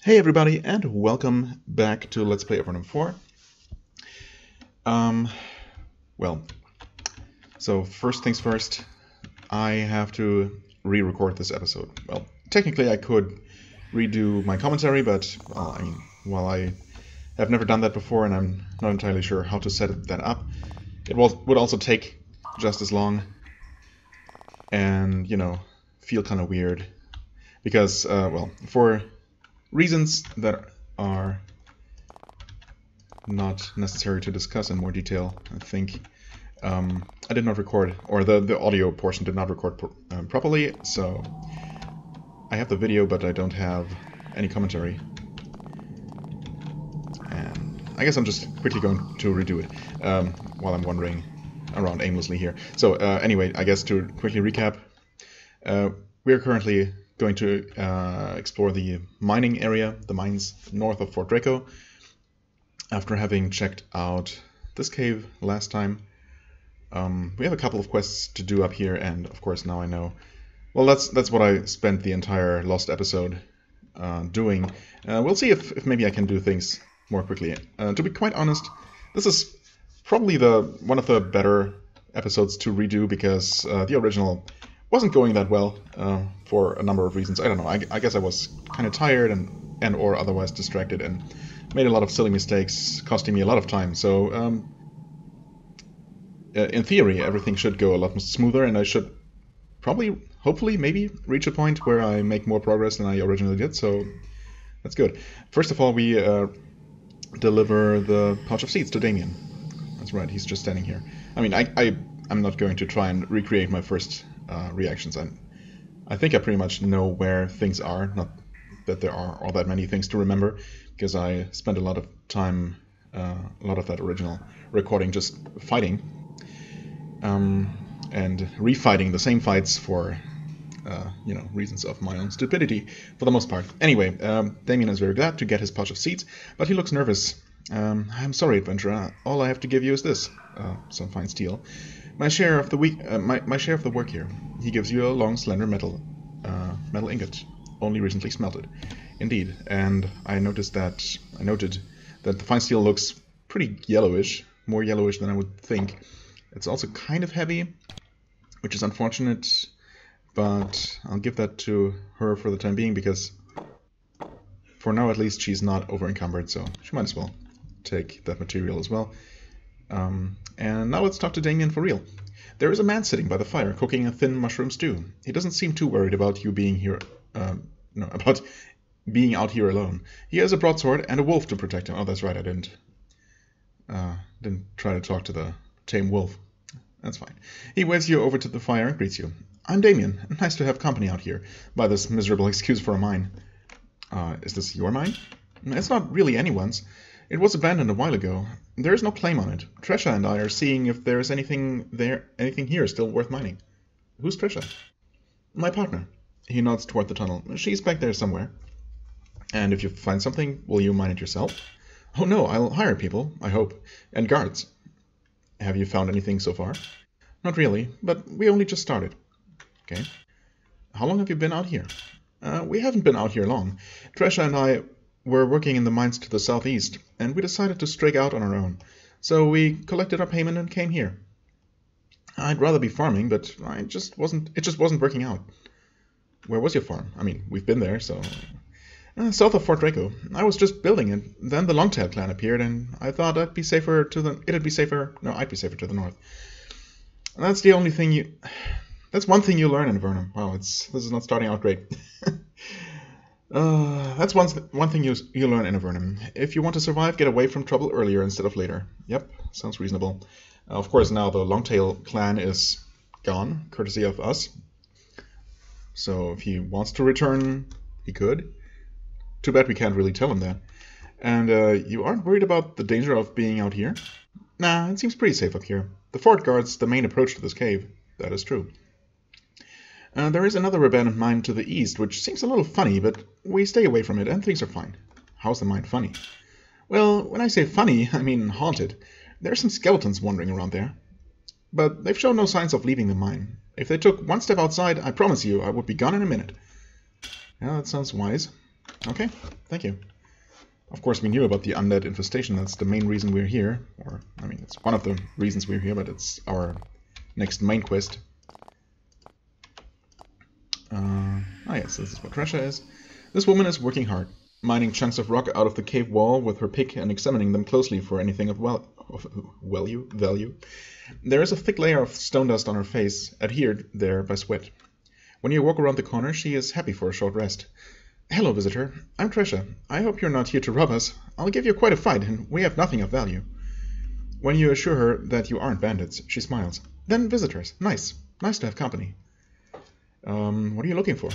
Hey everybody, and welcome back to Let's Play Avernum 4. Um, well, so first things first, I have to re-record this episode. Well, technically I could redo my commentary, but, while I have never done that before and I'm not entirely sure how to set that up, it would also take just as long and, feel kind of weird. Because, for reasons that are not necessary to discuss in more detail, I think. I did not record, or the audio portion did not record properly, so I have the video, but I don't have any commentary. And I guess I'm just quickly going to redo it while I'm wandering around aimlessly here. So anyway, I guess to quickly recap, we are currently going to explore the mining area, the mines north of Fort Draco. After having checked out this cave last time, we have a couple of quests to do up here, and of course now I know. Well, that's what I spent the entire lost episode doing. We'll see if maybe I can do things more quickly. To be quite honest, this is probably one of the better episodes to redo because the original wasn't going that well for a number of reasons. I don't know. I guess I was kind of tired and or otherwise distracted and made a lot of silly mistakes, costing me a lot of time. So in theory, everything should go a lot smoother, and I should probably, hopefully, maybe reach a point where I make more progress than I originally did. So that's good. First of all, we deliver the pouch of seeds to Damien. That's right. He's just standing here. I mean, I'm not going to try and recreate my first reactions. I think I pretty much know where things are, not that there are all that many things to remember, because I spent a lot of time, a lot of that original recording just fighting, and refighting the same fights for, reasons of my own stupidity, for the most part. Anyway, Damien is very glad to get his pouch of seeds, but he looks nervous. I'm sorry, adventurer. All I have to give you is this, some fine steel. My share of the my share of the work here. He gives you a long, slender metal ingot, only recently smelted. Indeed, and I noted that the fine steel looks pretty yellowish, more yellowish than I would think. It's also kind of heavy, which is unfortunate, but I'll give that to her for the time being because, for now at least, she's not over encumbered, so she might as well take that material as well. And now let's talk to Damien for real. There is a man sitting by the fire cooking a thin mushroom stew. He doesn't seem too worried about you being here, about being out here alone. He has a broadsword and a wolf to protect him. Oh, that's right, I didn't try to talk to the tame wolf. That's fine. He waves you over to the fire and greets you. I'm Damien. Nice to have company out here, by this miserable excuse for a mine. Is this your mine? It's not really anyone's. It was abandoned a while ago. There is no claim on it. Tresha and I are seeing if there is anything here still worth mining. Who's Tresha? My partner. He nods toward the tunnel. She's back there somewhere. And if you find something, will you mine it yourself? Oh no, I'll hire people, I hope. And guards. Have you found anything so far? Not really, but we only just started. Okay. How long have you been out here? We haven't been out here long. Tresha and I were working in the mines to the southeast, and we decided to strike out on our own. So we collected our payment and came here. I'd rather be farming, but it just wasn't working out. Where was your farm? I mean, we've been there, so... south of Fort Draco. I was just building it. Then the Longtail clan appeared, and I thought I'd be safer to the north. And that's the only thing that's one thing you learn in Avernum. Wow, this is not starting out great. That's one thing you learn in Avernum. If you want to survive, get away from trouble earlier instead of later. Yep, sounds reasonable. Of course, now the Longtail clan is gone, courtesy of us. So if he wants to return, he could. Too bad we can't really tell him that. And you aren't worried about the danger of being out here? Nah, it seems pretty safe up here. The fort guards the main approach to this cave. That is true. There is another abandoned mine to the east, which seems a little funny, but we stay away from it, and things are fine. How's the mine funny? Well, when I say funny, I mean haunted. There are some skeletons wandering around there. But they've shown no signs of leaving the mine. If they took one step outside, I promise you I would be gone in a minute. Yeah, that sounds wise. Okay, thank you. Of course, we knew about the undead infestation. That's the main reason we're here. Or, I mean, it's one of the reasons we're here, but it's our next main quest. Yes, this is what Tresha is. This woman is working hard, mining chunks of rock out of the cave wall with her pick and examining them closely for anything of value. There is a thick layer of stone dust on her face, adhered there by sweat. When you walk around the corner, she is happy for a short rest. Hello, visitor. I'm Tresha. I hope you're not here to rob us. I'll give you quite a fight, and we have nothing of value. When you assure her that you aren't bandits, she smiles. Then visitors. Nice. Nice to have company. What are you looking for?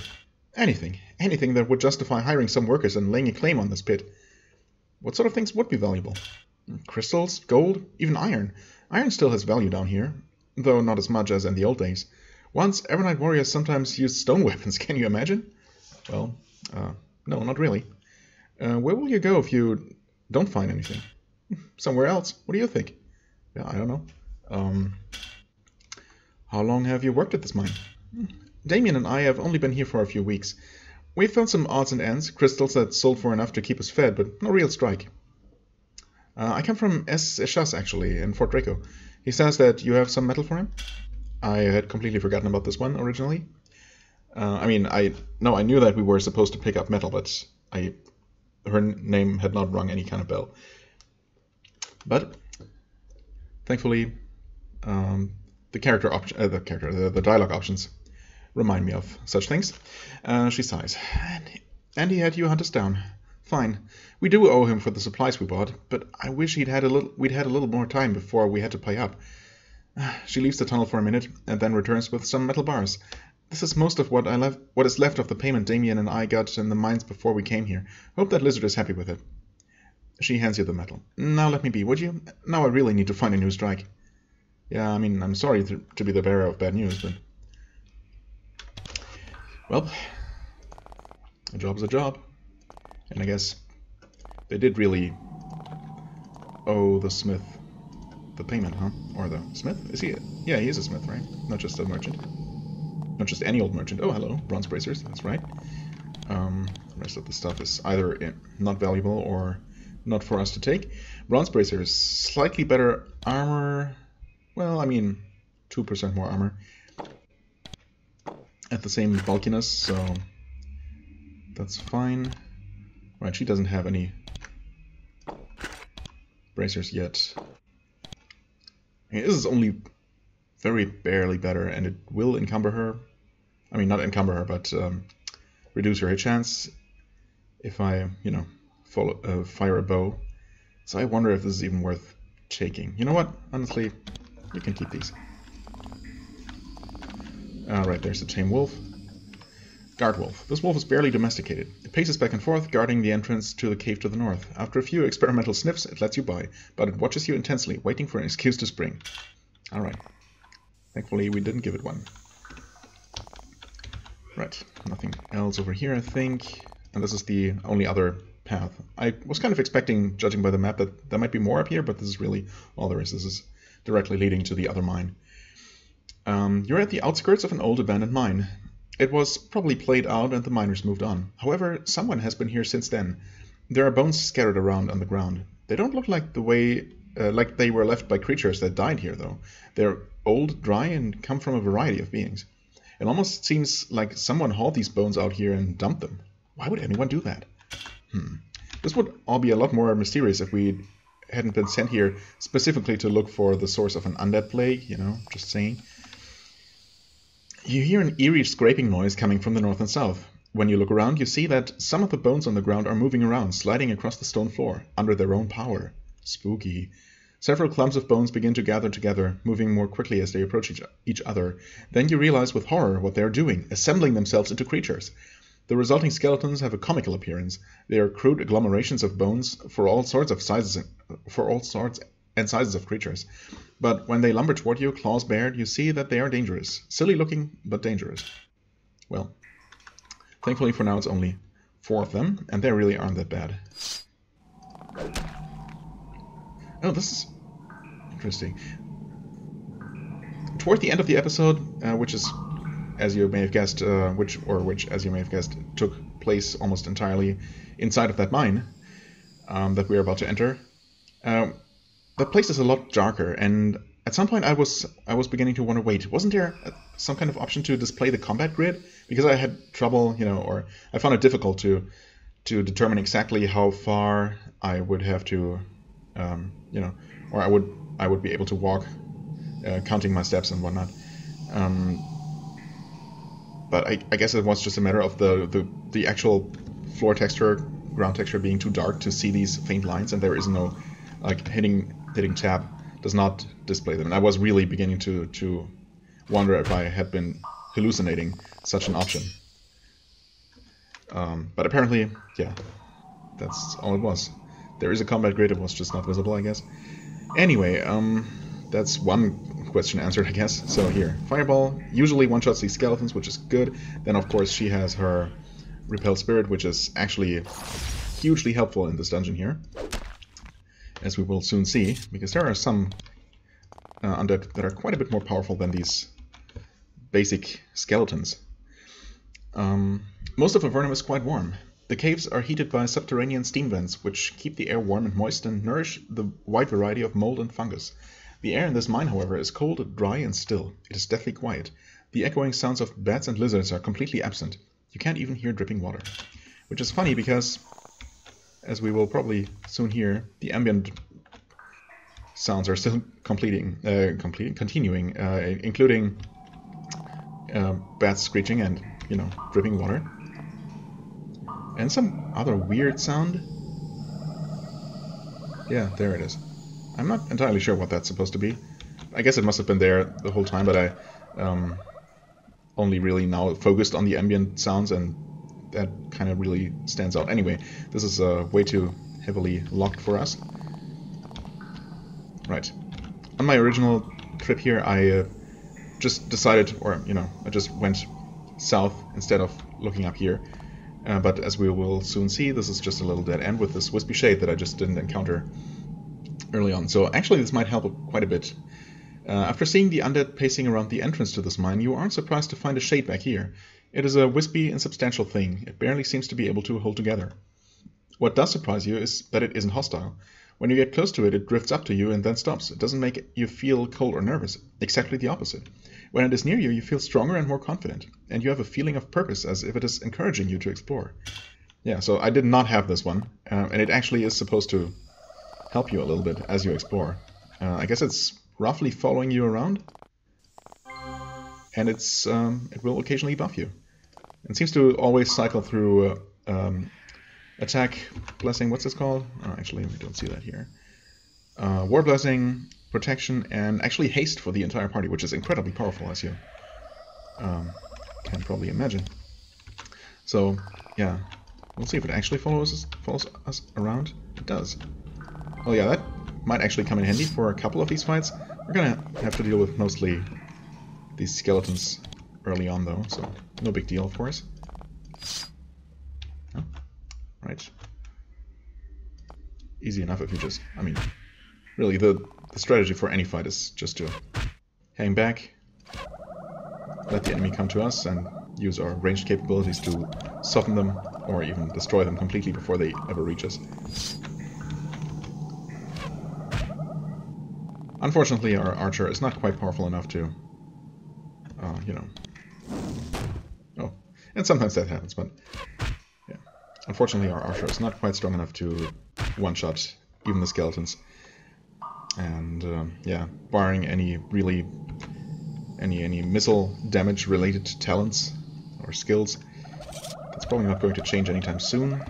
Anything. Anything that would justify hiring some workers and laying a claim on this pit. What sort of things would be valuable? Crystals, gold, even iron. Iron still has value down here, though not as much as in the old days. Once, Avernite warriors sometimes used stone weapons, can you imagine? Well, no, not really. Where will you go if you don't find anything? Somewhere else. What do you think? Yeah, I don't know. How long have you worked at this mine? Damien and I have only been here for a few weeks. We've found some odds and ends, crystals that sold for enough to keep us fed, but no real strike. I come from Eshas, actually, in Fort Draco. He says that you have some metal for him? I had completely forgotten about this one originally. I knew that we were supposed to pick up metal, but her name had not rung any kind of bell. But thankfully, the dialogue options remind me of such things. She sighs. And he had you hunt us down. Fine. We do owe him for the supplies we bought, but I wish we'd had a little more time before we had to pay up. She leaves the tunnel for a minute and then returns with some metal bars. This is most of what is left of the payment Damien and I got in the mines before we came here. Hope that lizard is happy with it. She hands you the metal. Now let me be, would you? Now I really need to find a new strike. Yeah, I mean, I'm sorry to be the bearer of bad news, but... Well, a job's a job. And I guess they did really owe the smith the payment, huh? Or the smith? Is he? Yeah, he is a smith, right? Not just a merchant. Not just any old merchant. Oh, hello, bronze bracers. That's right. The rest of the stuff is either not valuable or not for us to take. Bronze bracers, slightly better armor. Well, I mean, 2% more armor at the same bulkiness, so that's fine. Right, she doesn't have any bracers yet. This is only very barely better, and it will encumber her. I mean, not encumber her, but reduce her hit chance if I, fire a bow. So I wonder if this is even worth taking. You know what? Honestly, you can keep these. Alright, there's the tame wolf. Guard wolf. This wolf is barely domesticated. It paces back and forth, guarding the entrance to the cave to the north. After a few experimental sniffs, it lets you by, but it watches you intensely, waiting for an excuse to spring. Alright. Thankfully, we didn't give it one. Right, nothing else over here, I think. And this is the only other path. I was kind of expecting, judging by the map, that there might be more up here, but this is really all there is. This is directly leading to the other mine. You're at the outskirts of an old abandoned mine. It was probably played out and the miners moved on. However, someone has been here since then. There are bones scattered around on the ground. They don't look like like they were left by creatures that died here, though. They're old, dry, and come from a variety of beings. It almost seems like someone hauled these bones out here and dumped them. Why would anyone do that? This would all be a lot more mysterious if we hadn't been sent here specifically to look for the source of an undead plague, just saying. You hear an eerie scraping noise coming from the north and south. When you look around, you see that some of the bones on the ground are moving around, sliding across the stone floor, under their own power. Spooky. Several clumps of bones begin to gather together, moving more quickly as they approach each other. Then you realize with horror what they are doing, assembling themselves into creatures. The resulting skeletons have a comical appearance. They are crude agglomerations of bones for all sorts and sizes of creatures. But when they lumber toward you, claws bared, you see that they are dangerous. Silly looking, but dangerous. Well, thankfully for now it's only 4 of them, and they really aren't that bad. Oh, this is interesting. Toward the end of the episode, which as you may have guessed, took place almost entirely inside of that mine that we're about to enter. The place is a lot darker, and at some point I was beginning to wonder, wait, wasn't there some kind of option to display the combat grid? Because I had trouble, or I found it difficult to determine exactly how far I would have to, or I would be able to walk, counting my steps and whatnot. But I guess it was just a matter of the actual floor texture, ground texture being too dark to see these faint lines, and there is no, like, hitting tab does not display them. And I was really beginning to wonder if I had been hallucinating such an option. But apparently, yeah, that's all it was. There is a combat grid, it was just not visible, I guess. Anyway, that's one question answered, I guess. So here, Fireball usually one-shots these skeletons, which is good. Then, of course, she has her Repel Spirit, which is actually hugely helpful in this dungeon here, as we will soon see, because there are some undead that are quite a bit more powerful than these basic skeletons. Most of Avernum is quite warm. The caves are heated by subterranean steam vents, which keep the air warm and moist and nourish the wide variety of mold and fungus. The air in this mine, however, is cold, dry, and still. It is deathly quiet. The echoing sounds of bats and lizards are completely absent. You can't even hear dripping water. Which is funny because, as we will probably soon hear, the ambient sounds are still continuing, including bats screeching and, dripping water. And some other weird sound. Yeah, there it is. I'm not entirely sure what that's supposed to be. I guess it must have been there the whole time, but I only really now focused on the ambient sounds, and that kind of really stands out. Anyway, this is way too heavily locked for us. Right. On my original trip here, I just decided, or, I just went south instead of looking up here. But as we will soon see, this is just a little dead end with this wispy shade that I just didn't encounter early on. So actually this might help quite a bit. After seeing the undead pacing around the entrance to this mine, you aren't surprised to find a shade back here. It is a wispy, insubstantial thing. It barely seems to be able to hold together. What does surprise you is that it isn't hostile. When you get close to it, it drifts up to you and then stops. It doesn't make you feel cold or nervous. Exactly the opposite. When it is near you, you feel stronger and more confident, and you have a feeling of purpose, as if it is encouraging you to explore. Yeah, so I did not have this one, and it actually is supposed to help you a little bit as you explore. I guess it's roughly following you around, and it will occasionally buff you. It seems to always cycle through attack, blessing, what's this called? Oh, actually, we don't see that here. War blessing, protection, and actually haste for the entire party, which is incredibly powerful, as you can probably imagine. So, yeah, we'll see if it actually follows us around. It does. Oh yeah, that might actually come in handy for a couple of these fights. We're gonna have to deal with mostly these skeletons early on, though, so no big deal, of course. Oh, right. Easy enough if you just, really, the strategy for any fight is just to hang back, let the enemy come to us, and use our ranged capabilities to soften them, or even destroy them completely before they ever reach us. Unfortunately, our archer is not quite powerful enough to, Oh, and sometimes that happens, but yeah. Unfortunately, our archer is not quite strong enough to one-shot even the skeletons. And yeah, barring any missile damage related to talents or skills, that's probably not going to change anytime soon.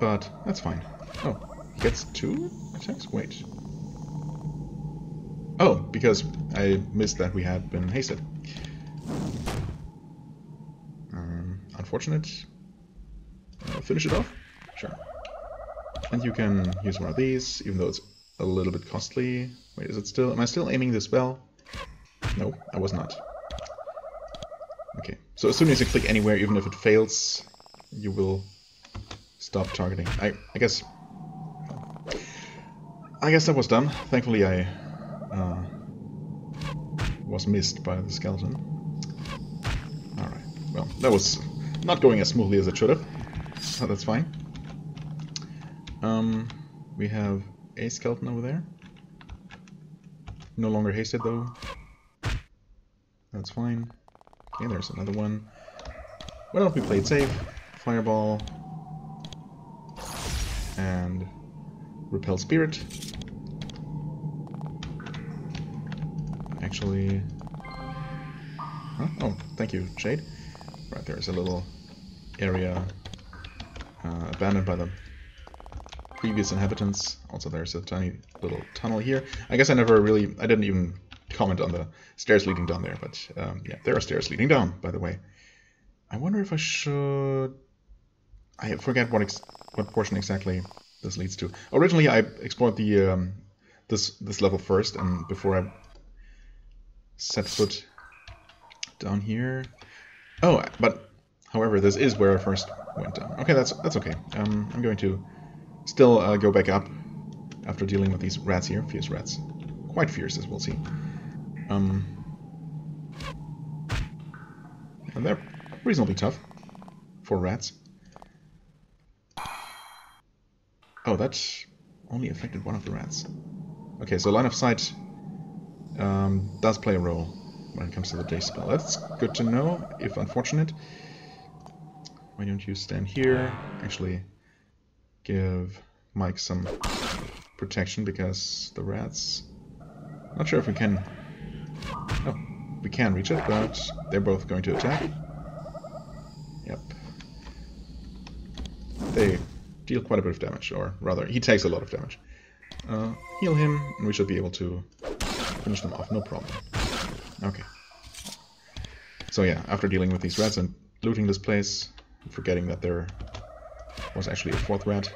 But that's fine. Oh, he gets 2 attacks? Wait. Oh, because I missed that we had been hasted. Unfortunate. Finish it off? Sure. And you can use one of these, even though it's a little bit costly. Wait, is it still... Am I still aiming this spell? No, I was not. Okay, so as soon as you click anywhere, even if it fails, you will stop targeting. I guess that was dumb. Thankfully I was missed by the skeleton. Alright, well, that was not going as smoothly as it should have, so that's fine. We have a skeleton over there. No longer hasted though. That's fine. Okay, there's another one. Why don't we play it safe? Fireball. And repel spirit. Actually... Huh? Oh, thank you, Shade. Right, there's a little area abandoned by the previous inhabitants. Also, there's a tiny little tunnel here. I guess I didn't even comment on the stairs leading down there, but yeah, there are stairs leading down, by the way. I wonder if I should... I forget what portion exactly this leads to. Originally, I explored the this level first, and before I set foot down here. Oh, but however, this is where I first went down. Okay, that's okay. I'm going to still go back up after dealing with these rats here. Fierce rats, quite fierce, as we'll see. And they're reasonably tough for rats. Oh, that only affected one of the rats. Okay, so line of sight does play a role when it comes to the day spell. That's good to know, if unfortunate. Why don't you stand here? Actually, give Mike some protection, because the rats... Not sure if we can... Oh, we can reach it, but they're both going to attack. Yep. They deal quite a bit of damage, or rather, he takes a lot of damage. Heal him, and we should be able to finish them off, no problem. Okay. So yeah, after dealing with these rats and looting this place, forgetting that there was actually a fourth rat.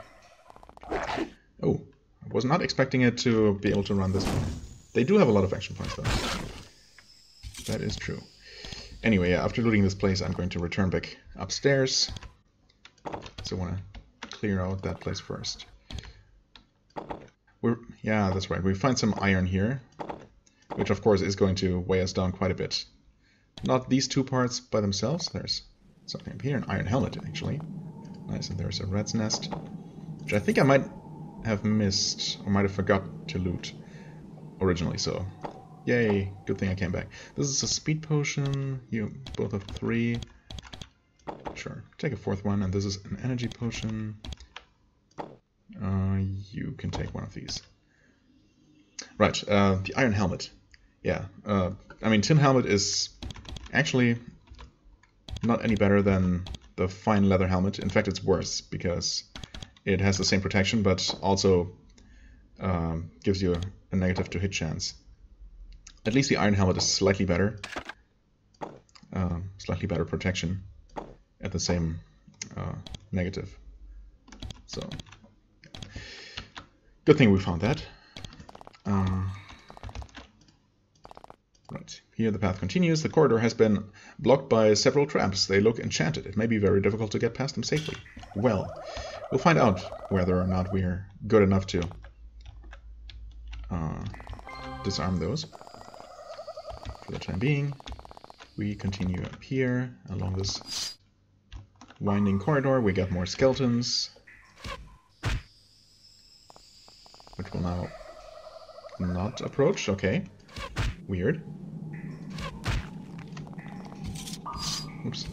Oh, I was not expecting it to be able to run this way. They do have a lot of action points, though. That is true. Anyway, yeah, after looting this place, I'm going to return back upstairs. So I want to clear out that place first. Yeah, that's right. We find some iron here, which of course is going to weigh us down quite a bit. Not these two parts by themselves. There's something up here, an iron helmet, actually. Nice, and there's a rat's nest, which I think I might have missed, or might have forgot to loot originally, so yay, good thing I came back. This is a speed potion. You both have 3. Sure, take a 4th one, and this is an energy potion. You can take one of these. Right, the iron helmet. Yeah, I mean, tin helmet is actually not any better than the fine leather helmet. In fact, it's worse, because it has the same protection, but also gives you a negative to hit chance. At least the iron helmet is slightly better. Slightly better protection at the same negative. So, good thing we found that. Right, here the path continues. The corridor has been blocked by several traps. They look enchanted. It may be very difficult to get past them safely. Well, we'll find out whether or not we're good enough to disarm those. For the time being, we continue up here along this winding corridor. We got more skeletons, which will now not approach. Okay, weird. Oops.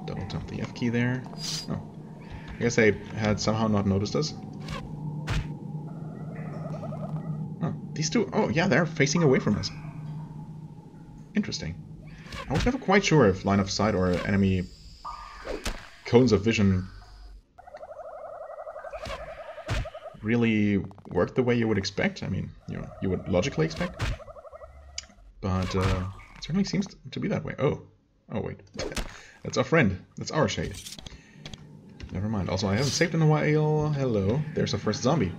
Double tap the F key there. Oh, I guess I had somehow not noticed us. Oh, these two. Oh, yeah, they're facing away from us. Interesting. I was never quite sure if line of sight or enemy cones of vision really worked the way you would expect. I mean, you would logically expect, but it certainly seems to be that way. Oh wait, that's our friend. That's our Shade. Never mind. Also, I haven't saved in a while. Hello, there's our first zombie.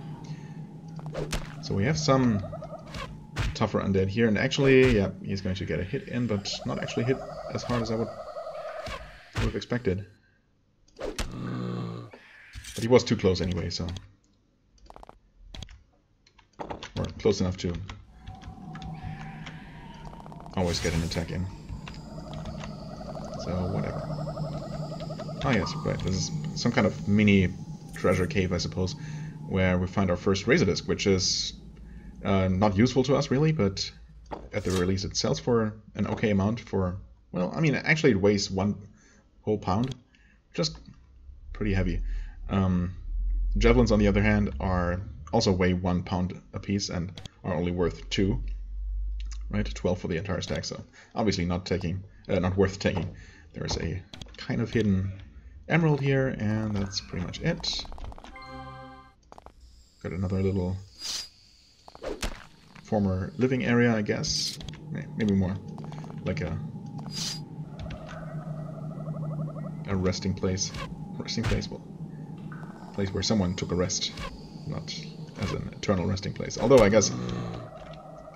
So we have some tougher undead here, and actually, yeah, he's going to get a hit in, but not actually hit as hard as I would have expected. But he was too close anyway, so... Or close enough to always get an attack in. So, whatever. Oh yes, right, this is some kind of mini treasure cave, I suppose, where we find our first razor disc, which is not useful to us, really, but at the very least it sells for an okay amount for, well, I mean, actually it weighs 1 whole pound, just pretty heavy. Javelins, on the other hand, are also weigh 1 pound apiece and are only worth 2, right? 12 for the entire stack, so obviously not worth taking. There's a kind of hidden emerald here, and that's pretty much it. Got another little former living area, I guess. Maybe more like a resting place. Resting place, well, place where someone took a rest, not as an eternal resting place. Although I guess,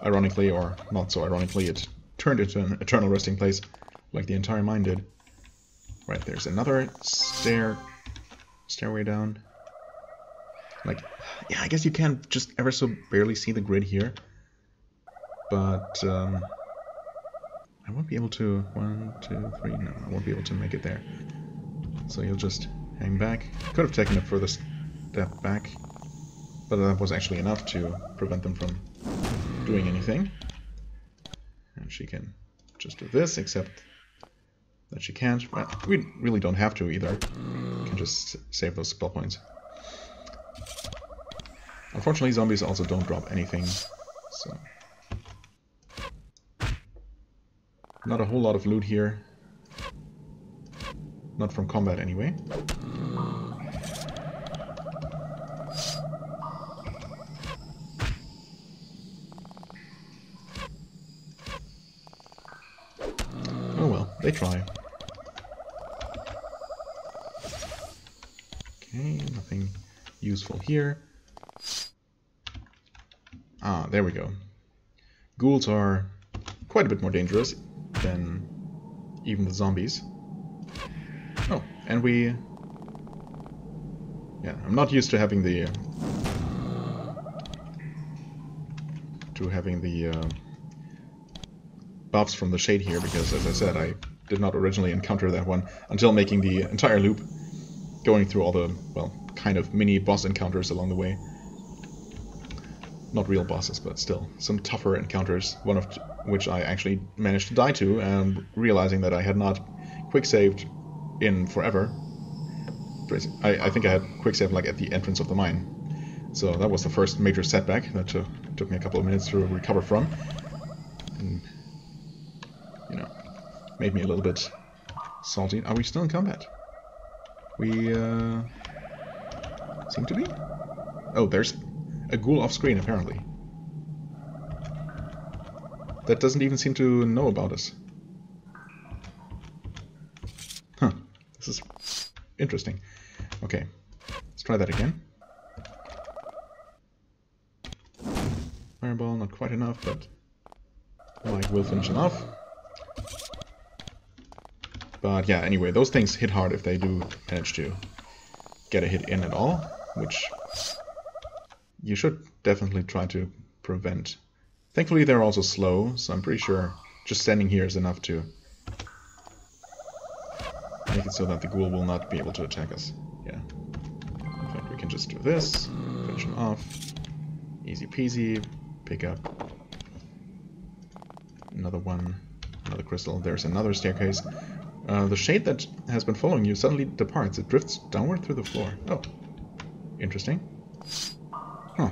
ironically or not so ironically, it turned into an eternal resting place, like the entire mine did. Right, there's another stairway down. Like, yeah, I guess you can just ever so barely see the grid here, but I won't be able to. 1, 2, 3. No, I won't be able to make it there. So you'll just hang back. Could have taken a further step back, but that was actually enough to prevent them from doing anything. And she can just do this, except that she can't. Well, we really don't have to either. We can just save those spell points. Unfortunately, zombies also don't drop anything, so not a whole lot of loot here. Not from combat, anyway. Oh well, they try. Okay, nothing useful here. Ah, there we go. Ghouls are quite a bit more dangerous than even the zombies. Oh, and we... Yeah, I'm not used to having the... buffs from the shade here, because, as I said, I did not originally encounter that one until making the entire loop, going through all the, well, kind of mini boss encounters along the way. Not real bosses, but still, some tougher encounters, one of which I actually managed to die to, and realizing that I had not quick-saved in forever. I think I had quick-save like at the entrance of the mine. So that was the first major setback that took me a couple of minutes to recover from. And, you know, made me a little bit salty. Are we still in combat? We seem to be? Oh, there's a ghoul off screen, apparently. That doesn't even seem to know about us. Huh. This is interesting. Okay. Let's try that again. Fireball, not quite enough, but Mike will finish him off. But yeah, anyway, those things hit hard if they do manage to get a hit in at all, which you should definitely try to prevent. Thankfully, they're also slow, so I'm pretty sure just standing here is enough to make it so that the ghoul will not be able to attack us. Yeah. In fact, we can just do this, finish him off. Easy peasy. Pick up another one, another crystal. There's another staircase. The shade that has been following you suddenly departs. It drifts downward through the floor. Oh. Interesting. Huh.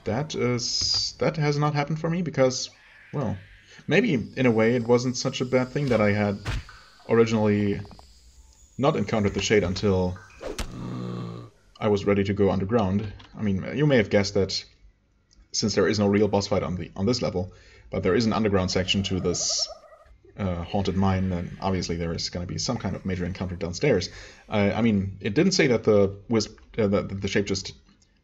That has not happened for me because, well, maybe in a way it wasn't such a bad thing that I had originally not encountered the shade until I was ready to go underground. I mean, you may have guessed that since there is no real boss fight on this level, but there is an underground section to this haunted mine, and obviously there is going to be some kind of major encounter downstairs. I mean, it didn't say that the shape just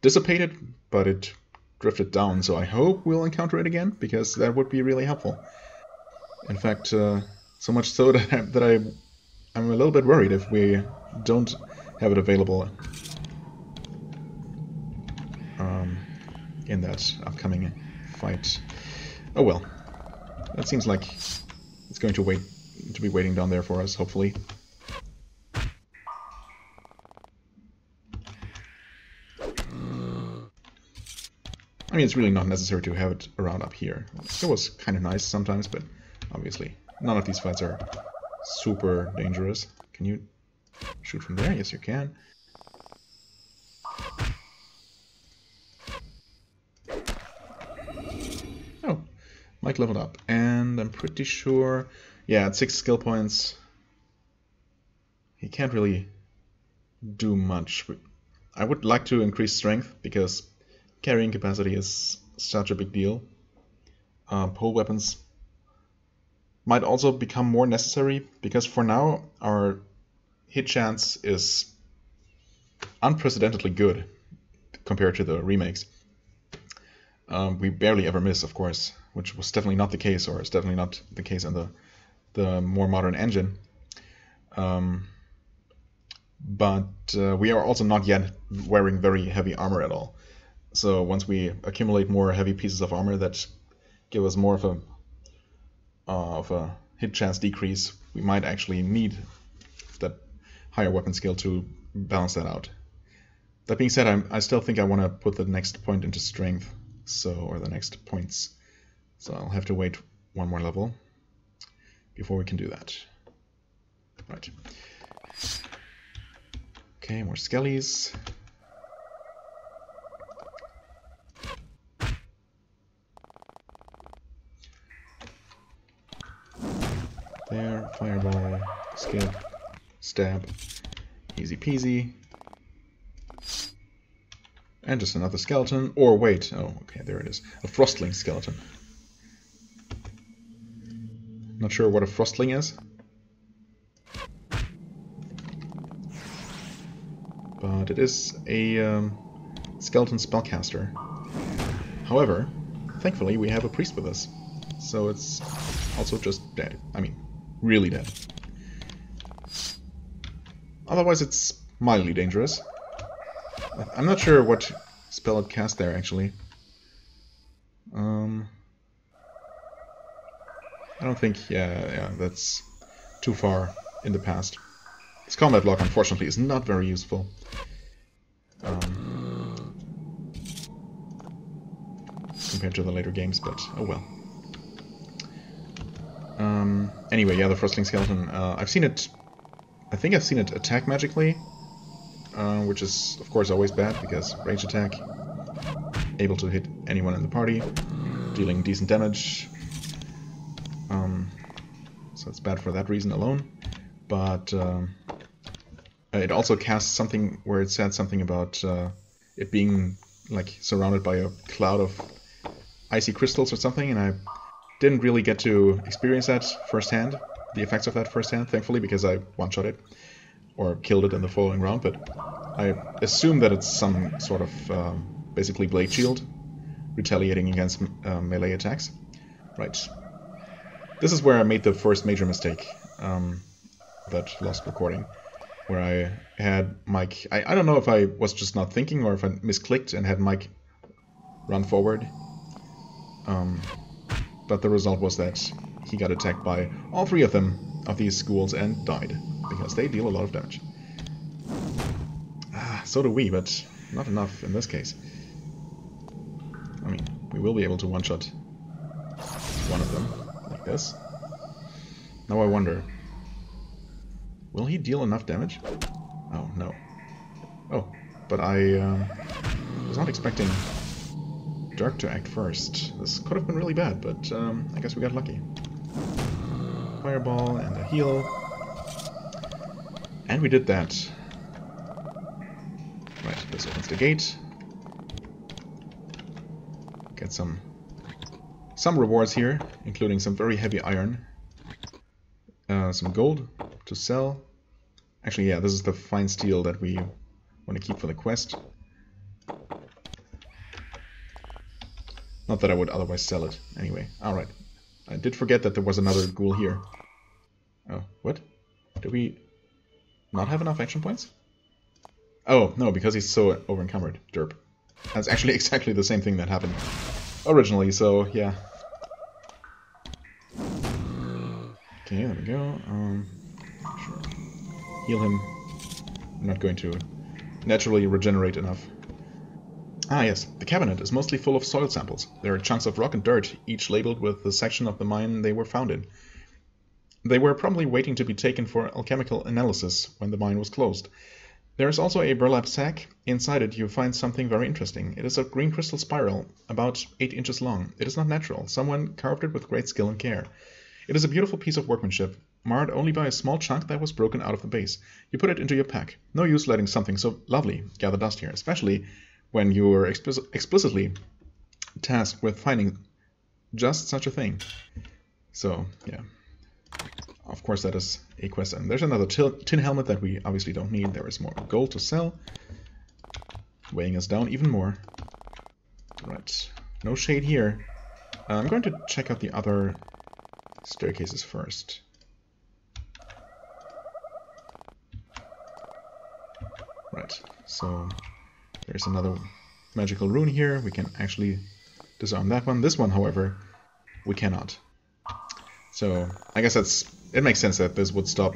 dissipated, but it drifted down, so I hope we'll encounter it again, because that would be really helpful. In fact, so much so that I'm a little bit worried if we don't have it available in that upcoming fight. Oh well, That seems like it's going to be waiting down there for us, hopefully. I mean, it's really not necessary to have it around up here. It was kind of nice sometimes, but obviously none of these fights are super dangerous. Can you shoot from there? Yes, you can. Oh, Mike leveled up, and I'm pretty sure, yeah, at 6 skill points, he can't really do much. I would like to increase strength, because carrying capacity is such a big deal. Pole weapons might also become more necessary, because for now our hit chance is unprecedentedly good compared to the remakes. We barely ever miss, of course, which was definitely not the case, or is definitely not the case in the more modern engine. But we are also not yet wearing very heavy armor at all. So once we accumulate more heavy pieces of armor that give us more of a hit chance decrease, we might actually need that higher weapon skill to balance that out. That being said, I still think I want to put the next point into strength, or the next points. So I'll have to wait one more level before we can do that. Right. Okay, more skellies. There, fireball, skip, stab, easy peasy. And just another skeleton, or wait, oh, okay, there it is. A frostling skeleton. Not sure what a frostling is. But it is a skeleton spellcaster. However, thankfully we have a priest with us. So it's also just dead. I mean, really dead. Otherwise it's mildly dangerous. I'm not sure what spell it cast there, actually. I don't think, yeah, that's too far in the past. This combat block, unfortunately, is not very useful. Compared to the later games, but oh well. Anyway, yeah, the Frostling Skeleton. I think I've seen it attack magically, which is, of course, always bad, because range attack, able to hit anyone in the party, dealing decent damage. So it's bad for that reason alone. But it also casts something where it said something about it being like surrounded by a cloud of icy crystals or something, and I didn't really get to experience that firsthand, the effects of that firsthand, thankfully, because I one-shot it, or killed it in the following round, but I assume that it's some sort of basically blade shield, retaliating against melee attacks. Right. This is where I made the first major mistake, that lost recording, where I had Mike... I don't know if I was just not thinking, or if I misclicked and had Mike run forward. But the result was that he got attacked by all 3 of these ghouls, and died, because they deal a lot of damage. So do we, but not enough in this case. I mean, we will be able to one-shot one of them, like this. Now I wonder, will he deal enough damage? Oh, no. Oh, but I was not expecting Dark to act first. This could have been really bad, but I guess we got lucky. Fireball and a heal. And we did that. Right, this opens the gate. Get some rewards here, including some very heavy iron. Some gold to sell. Actually, yeah, this is the fine steel that we want to keep for the quest. Not that I would otherwise sell it. Anyway, alright. I did forget that there was another ghoul here. Oh, what? Did we not have enough action points? Oh, no, because he's so over-encumbered. Derp. That's actually exactly the same thing that happened originally, so yeah. Okay, there we go. Sure. Heal him. I'm not going to naturally regenerate enough. Ah yes, the cabinet is mostly full of soil samples. There are chunks of rock and dirt, each labeled with the section of the mine they were found in. They were probably waiting to be taken for alchemical analysis when the mine was closed. There is also a burlap sack. Inside it you find something very interesting. It is a green crystal spiral, about 8 inches long. It is not natural. Someone carved it with great skill and care. It is a beautiful piece of workmanship, marred only by a small chunk that was broken out of the base. You put it into your pack. No use letting something so lovely gather dust here, especially when you were explicitly tasked with finding just such a thing. So, yeah. Of course, that is a quest. And there's another tin helmet that we obviously don't need. There is more gold to sell, weighing us down even more. Right. No shade here. I'm going to check out the other staircases first. Right. So there's another magical rune here. We can actually disarm that one. This one, however, we cannot. So I guess it makes sense that this would stop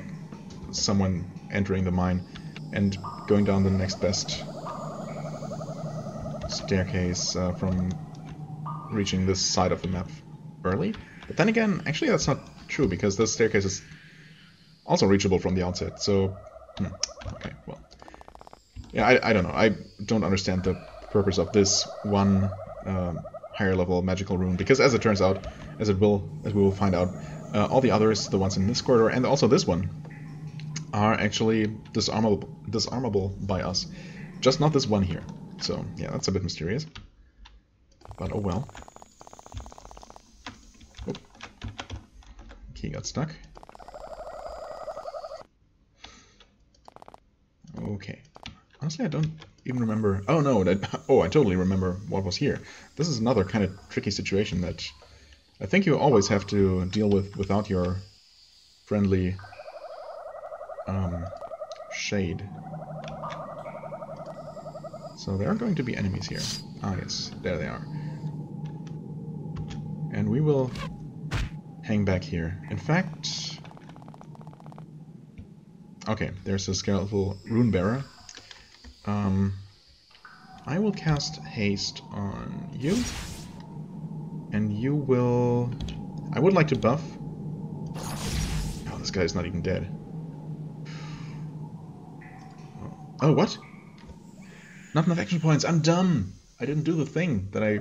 someone entering the mine and going down the next best staircase from reaching this side of the map early. But then again, actually that's not true, because this staircase is also reachable from the outset. So, okay, well. Yeah, I don't know. I don't understand the purpose of this one higher level magical rune, because as it turns out, as we will find out, all the others, the ones in this corridor and also this one, are actually disarmable by us. Just not this one here. So yeah, that's a bit mysterious. But oh well. Oh. Key got stuck. Okay. Honestly, I don't even remember. Oh no, I totally remember what was here. This is another kind of tricky situation that I think you always have to deal with without your friendly shade. So there are going to be enemies here. Ah yes, there they are. And we will hang back here. In fact... Okay, there's a skeletal rune bearer. I will cast haste on you. And you will... I would like to buff. Oh, this guy's not even dead. Oh, what? Not enough action points. I'm dumb. I didn't do the thing that I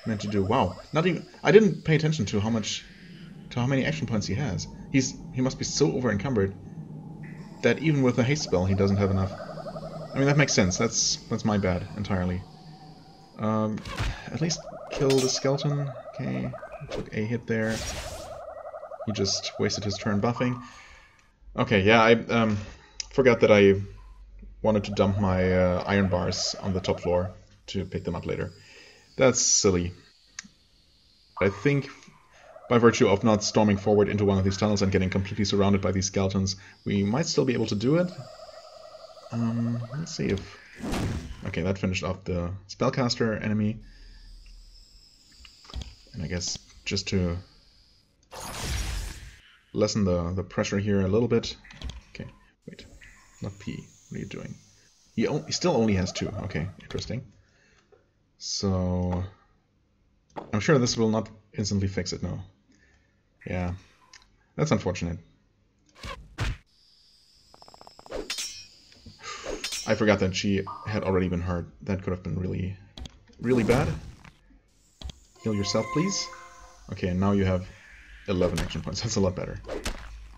meant to do. Wow. Not even... I didn't pay attention to how many action points he has. He must be so over-encumbered that even with a haste spell he doesn't have enough. I mean, that makes sense. That's my bad entirely. At least kill the skeleton. Okay, took a hit there. He just wasted his turn buffing. Okay, yeah, I forgot that I wanted to dump my iron bars on the top floor to pick them up later. That's silly. I think by virtue of not storming forward into one of these tunnels and getting completely surrounded by these skeletons, we might still be able to do it. Let's see if... Okay, that finished off the spellcaster enemy. And I guess just to lessen the pressure here a little bit... Okay, wait. Not P. What are you doing? He still only has 2. Okay, interesting. So... I'm sure this will not instantly fix it, no. Yeah, that's unfortunate. I forgot that she had already been hurt. That could have been really, really bad. Heal yourself, please. Okay, and now you have 11 action points. That's a lot better.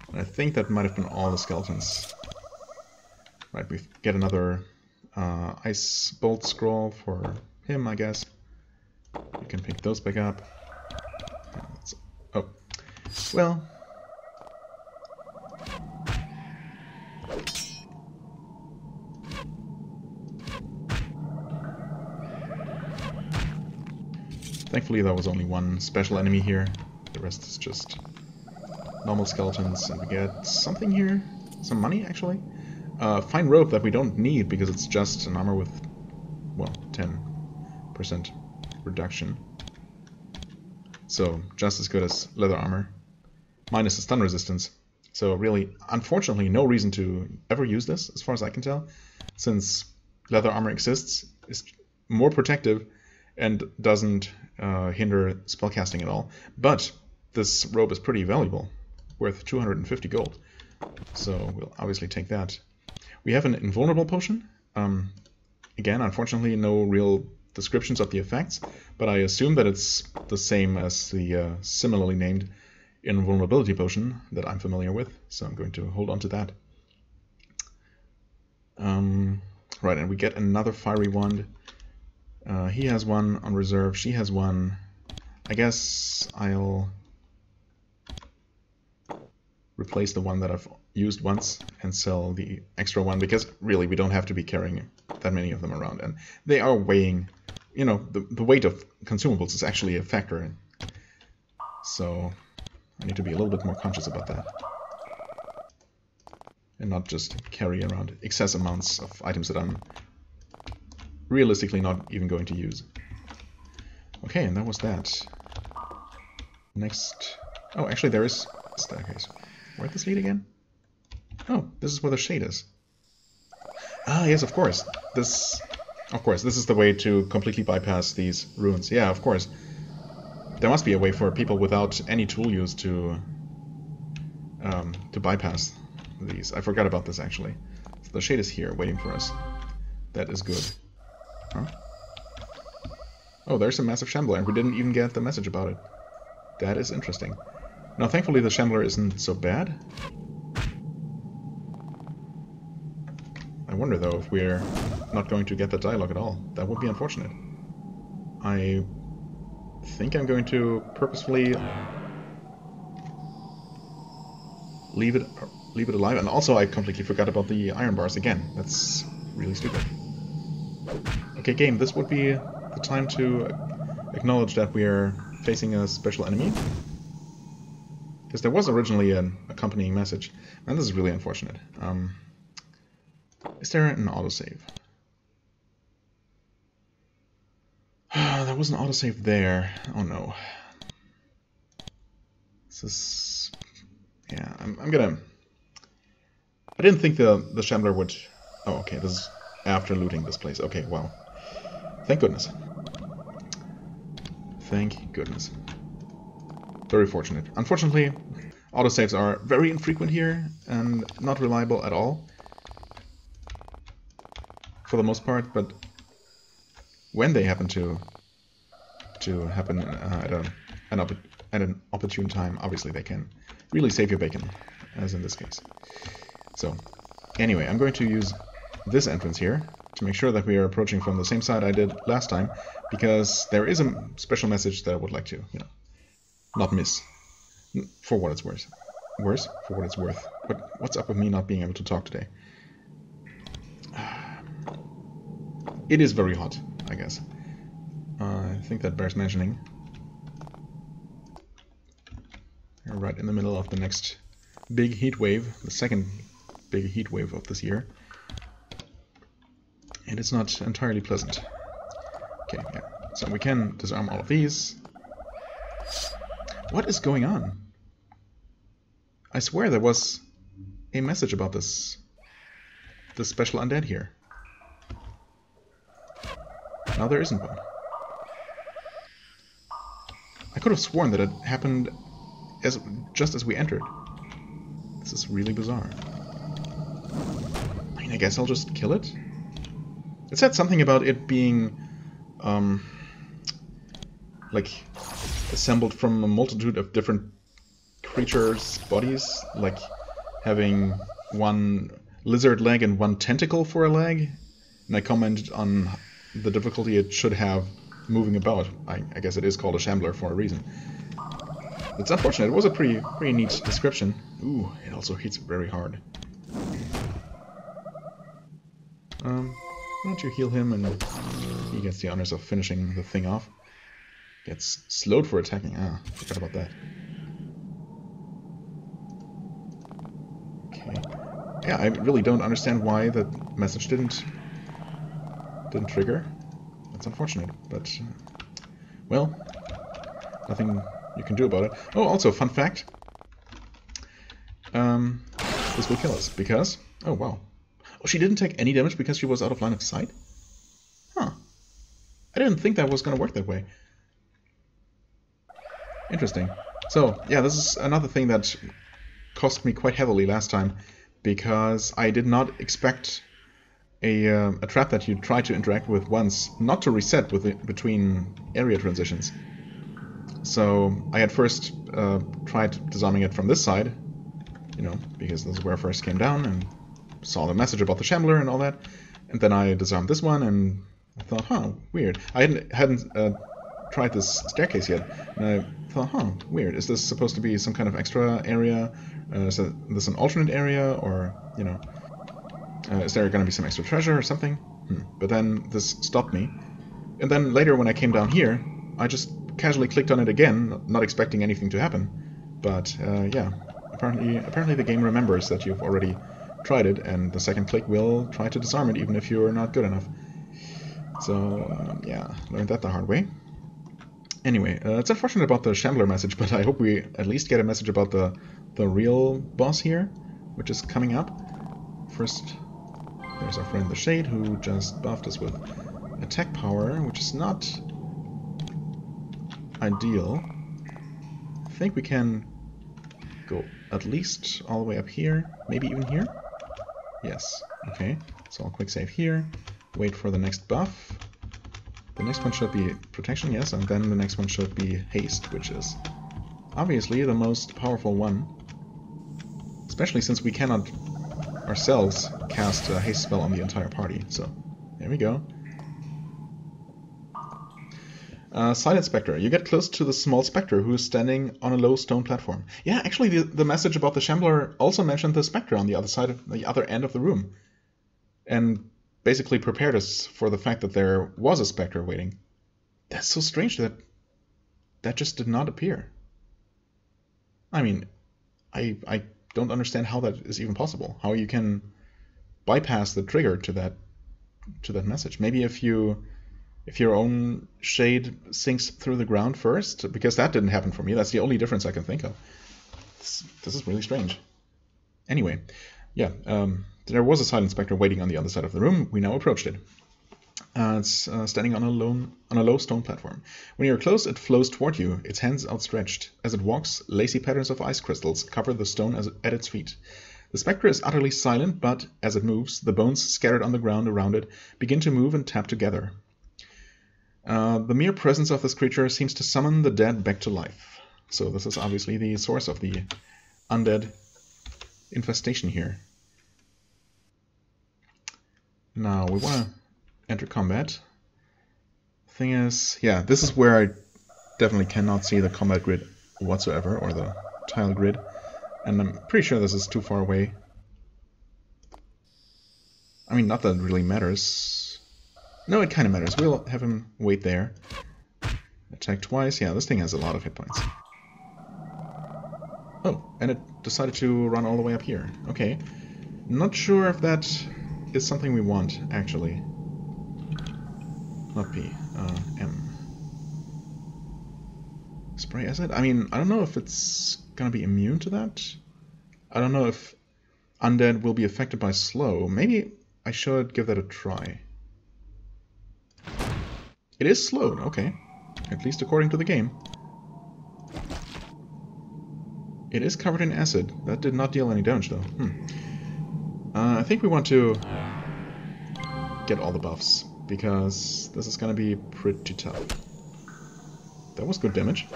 And I think that might have been all the skeletons. Right, we get another ice bolt scroll for him, I guess. We can pick those back up. Oh, well. Thankfully there was only one special enemy here. The rest is just normal skeletons, and we get something here. Some money, actually. Fine rope that we don't need because it's just an armor with, well, 10% reduction. So, just as good as leather armor. minus the stun resistance. So really, unfortunately, no reason to ever use this, as far as I can tell, since leather armor exists, is more protective, and doesn't hinder spellcasting at all. But this robe is pretty valuable, worth 250 gold. So we'll obviously take that. We have an invulnerable potion. Again, unfortunately, no real descriptions of the effects, but I assume that it's the same as the similarly named invulnerability potion that I'm familiar with, so I'm going to hold on to that. Right, and we get another fiery wand. He has one on reserve, she has one. I guess I'll replace the one that I've used once and sell the extra one, because really we don't have to be carrying that many of them around, and they are weighing, you know, the weight of consumables is actually a factor, so I need to be a little bit more conscious about that and not just carry around excess amounts of items that I'm realistically not even going to use. Okay, and that was that. Next, oh, actually there is a staircase. Where'd this lead again? Oh, this is where the shade is. Ah, yes, of course. This is the way to completely bypass these ruins. Yeah, of course. There must be a way for people without any tool use to bypass these. I forgot about this, actually. So the shade is here, waiting for us. That is good. Huh? Oh, there's a massive shambler, and we didn't even get the message about it. That is interesting. Now, thankfully, the shambler isn't so bad. I wonder, though, if we're not going to get the dialogue at all. That would be unfortunate. I think I'm going to purposefully leave it alive. And also, I completely forgot about the iron bars again. That's really stupid. Okay, game, this would be the time to acknowledge that we are facing a special enemy. Because there was originally an accompanying message, and this is really unfortunate. Is there an autosave? There was an autosave there. Oh no. This is... yeah, I'm gonna... I didn't think the shambler would... oh, okay, this is after looting this place. Okay, well. Thank goodness. Thank goodness. Very fortunate. Unfortunately, autosaves are very infrequent here and not reliable at all. For the most part, but when they happen to happen at an opportune time, obviously they can really save your bacon, as in this case. So, anyway, I'm going to use this entrance here to make sure that we are approaching from the same side I did last time, because there is a special message that I would like to, you know, not miss, for what it's worth. Worse, for what it's worth. But what's up with me not being able to talk today? It is very hot, I guess. I think that bears mentioning. We're right in the middle of the next big heat wave, the second big heat wave of this year. And it's not entirely pleasant. Okay, yeah. So we can disarm all of these. What is going on? I swear there was a message about this special undead here. Now there isn't one. I could have sworn that it happened just as we entered. This is really bizarre. I mean, I guess I'll just kill it? It said something about it being, like, assembled from a multitude of different creatures' bodies, like having one lizard leg and one tentacle for a leg. And I commented on the difficulty it should have moving about. I guess it is called a shambler for a reason. It's unfortunate. It was a pretty neat description. Ooh, it also hits very hard. Why don't you heal him, and he gets the honors of finishing the thing off. Gets slowed for attacking. Ah, forgot about that. Okay. Yeah, I really don't understand why that message didn't trigger. That's unfortunate, but well, nothing you can do about it. Oh, also, fun fact. this will kill us, because... Oh, wow. Oh, she didn't take any damage because she was out of line of sight? Huh. I didn't think that was going to work that way. Interesting. So, yeah, this is another thing that cost me quite heavily last time, because I did not expect a trap that you try to interact with once not to reset between area transitions. So I had first tried disarming it from this side, you know, because this is where I first came down and saw the message about the Shambler and all that, and then I disarmed this one and I thought, huh, weird. I hadn't tried this staircase yet, and I thought, huh, weird. Is this supposed to be some kind of extra area? Is this an alternate area, or, you know, is there going to be some extra treasure or something? But then this stopped me. And then later when I came down here, I just casually clicked on it again, not expecting anything to happen. But, yeah, apparently the game remembers that you've already tried it, and the second click will try to disarm it even if you're not good enough. So, yeah, learned that the hard way. Anyway, it's unfortunate about the Shambler message, but I hope we at least get a message about the real boss here, which is coming up. First, there's our friend the Shade, who just buffed us with attack power, which is not ideal. I think we can go at least all the way up here, maybe even here? Yes, okay. So I'll quick save here, wait for the next buff. The next one should be protection, yes, and then the next one should be haste, which is obviously the most powerful one. Especially since we cannot ourselves cast a haste spell on the entire party, so there we go. Silent Spectre. You get close to the small Spectre who is standing on a low stone platform. Yeah, actually the message about the Shambler also mentioned the Spectre on the other side of the other end of the room. And basically prepared us for the fact that there was a Spectre waiting. That's so strange that that just did not appear. I mean, I don't understand how that is even possible. How you can bypass the trigger to that message. Maybe if your own shade sinks through the ground first, because that didn't happen for me. That's the only difference I can think of. This is really strange. Anyway, yeah, there was a Silent Spectre waiting on the other side of the room. We now approached it. It's standing on a low stone platform. When you're close, it flows toward you, its hands outstretched. As it walks, lacy patterns of ice crystals cover the stone at its feet. The Spectre is utterly silent, but as it moves, the bones scattered on the ground around it begin to move and tap together. The mere presence of this creature seems to summon the dead back to life. So this is obviously the source of the undead infestation here. Now we want to enter combat. Thing is, yeah, this is where I definitely cannot see the combat grid whatsoever, or the tile grid, and I'm pretty sure this is too far away. I mean, not that it really matters. No, it kind of matters. We'll have him wait there. Attack twice. Yeah, this thing has a lot of hit points. Oh, and it decided to run all the way up here. Okay. Not sure if that is something we want, actually. Not P. M. Spray acid? I mean, I don't know if it's gonna be immune to that. I don't know if undead will be affected by slow. Maybe I should give that a try. It is slowed, okay. At least according to the game. It is covered in acid. That did not deal any damage, though. I think we want to get all the buffs, because this is going to be pretty tough. That was good damage.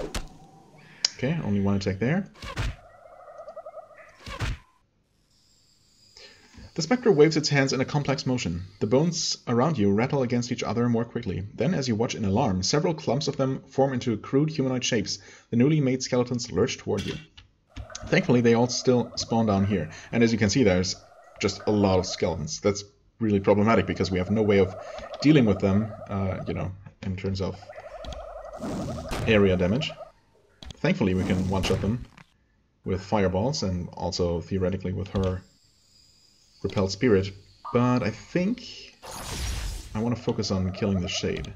Okay, only one attack there. The Spectre waves its hands in a complex motion. The bones around you rattle against each other more quickly. Then, as you watch in alarm, several clumps of them form into crude humanoid shapes. The newly made skeletons lurch toward you. Thankfully, they all still spawn down here. And as you can see, there's just a lot of skeletons. That's really problematic, because we have no way of dealing with them, you know, in terms of area damage. Thankfully, we can one-shot them with fireballs, and also, theoretically, with her repelled spirit, but I think I want to focus on killing the Shade.